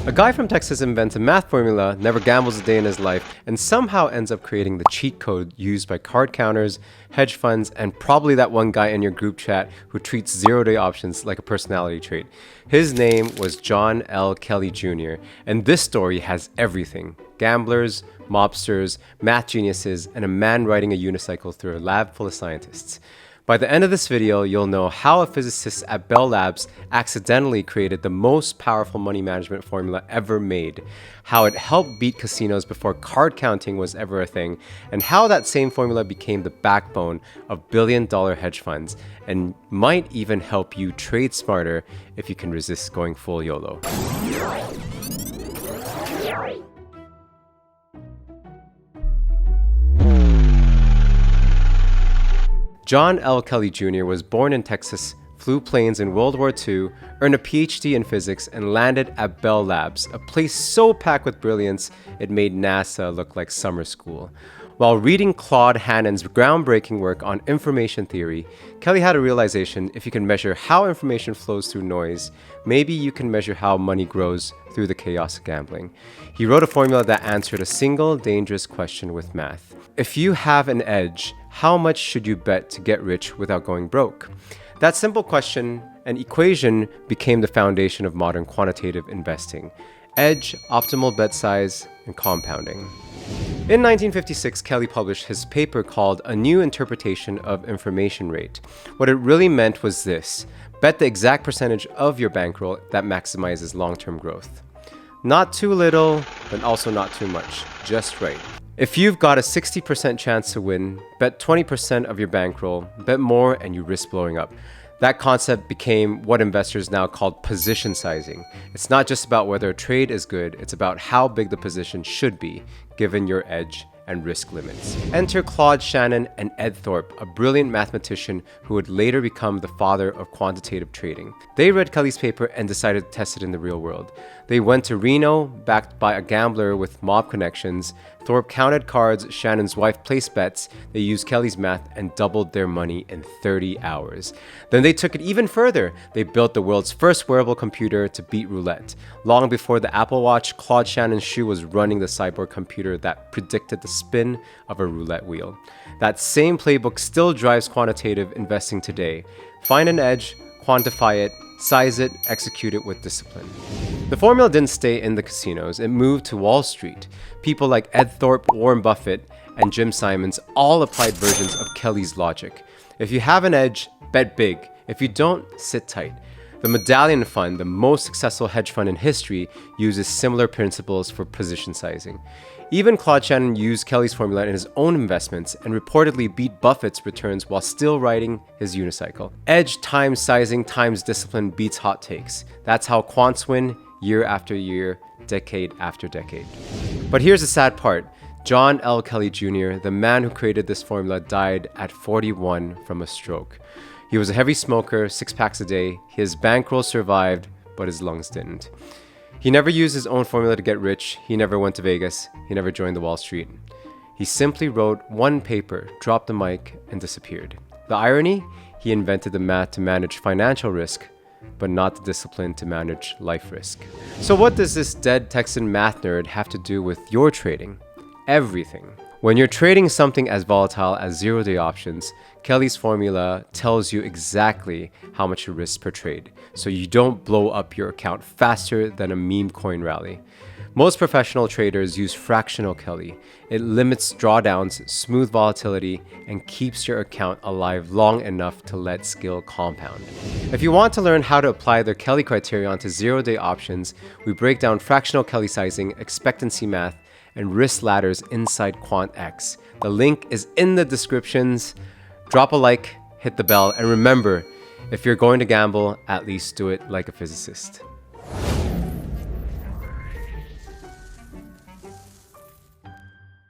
A guy from Texas invents a math formula, never gambles a day in his life, and somehow ends up creating the cheat code used by card counters, hedge funds, and probably that one guy in your group chat who treats zero-day options like a personality trait. His name was John L. Kelly Jr., and this story has everything: gamblers, mobsters, math geniuses, and a man riding a unicycle through a lab full of scientists. By the end of this video, you'll know how a physicist at Bell Labs accidentally created the most powerful money management formula ever made, how it helped beat casinos before card counting was ever a thing, and how that same formula became the backbone of billion-dollar hedge funds, and might even help you trade smarter if you can resist going full YOLO. John L. Kelly Jr. was born in Texas, flew planes in World War II, earned a PhD in physics, and landed at Bell Labs, a place so packed with brilliance it made NASA look like summer school. While reading Claude Hannon's groundbreaking work on information theory, Kelly had a realization: if you can measure how information flows through noise, maybe you can measure how money grows through the chaos of gambling. He wrote a formula that answered a single dangerous question with math. If you have an edge, how much should you bet to get rich without going broke? That simple question and equation became the foundation of modern quantitative investing: edge, optimal bet size, and compounding. In 1956, Kelly published his paper called A New Interpretation of Information Rate. What it really meant was this: bet the exact percentage of your bankroll that maximizes long-term growth. Not too little, but also not too much, just right. If you've got a 60% chance to win, bet 20% of your bankroll, bet more and you risk blowing up. That concept became what investors now call position sizing. It's not just about whether a trade is good, it's about how big the position should be, given your edge and risk limits. Enter Claude, Shannon, and Ed Thorp, a brilliant mathematician who would later become the father of quantitative trading. They read Kelly's paper and decided to test it in the real world. They went to Reno, backed by a gambler with mob connections. Thorp counted cards, Shannon's wife placed bets, they used Kelly's math and doubled their money in 30 hours. Then they took it even further. They built the world's first wearable computer to beat Roulette. Long before the Apple Watch, Claude Shannon's shoe was running the cyborg computer that predicted the spin of a roulette wheel. That same playbook still drives quantitative investing today. Find an edge, quantify it, size it, execute it with discipline. The formula didn't stay in the casinos, it moved to Wall Street. People like Ed Thorp, Warren Buffett, and Jim Simons all applied versions of Kelly's logic. If you have an edge, bet big. If you don't, sit tight. The Medallion Fund, the most successful hedge fund in history, uses similar principles for position sizing. Even Claude Shannon used Kelly's formula in his own investments and reportedly beat Buffett's returns while still riding his unicycle. Edge times sizing times discipline beats hot takes. That's how quants win year after year, decade after decade. But here's the sad part. John L. Kelly Jr., the man who created this formula, died at 41 from a stroke. He was a heavy smoker, 6 packs a day. His bankroll survived, but his lungs didn't. He never used his own formula to get rich. He never went to Vegas. He never joined the Wall Street. He simply wrote one paper, dropped the mic, and disappeared. The irony? He invented the math to manage financial risk, but not the discipline to manage life risk. So what does this dead Texan math nerd have to do with your trading? Everything. When you're trading something as volatile as zero-day options, Kelly's formula tells you exactly how much you risk per trade, so you don't blow up your account faster than a meme coin rally. Most professional traders use Fractional Kelly. It limits drawdowns, smooth volatility, and keeps your account alive long enough to let skill compound. If you want to learn how to apply the Kelly Criterion to zero-day options, we break down Fractional Kelly sizing, expectancy math, and risk ladders inside QuantX. The link is in the descriptions. Drop a like, hit the bell, and remember, if you're going to gamble, at least do it like a physicist.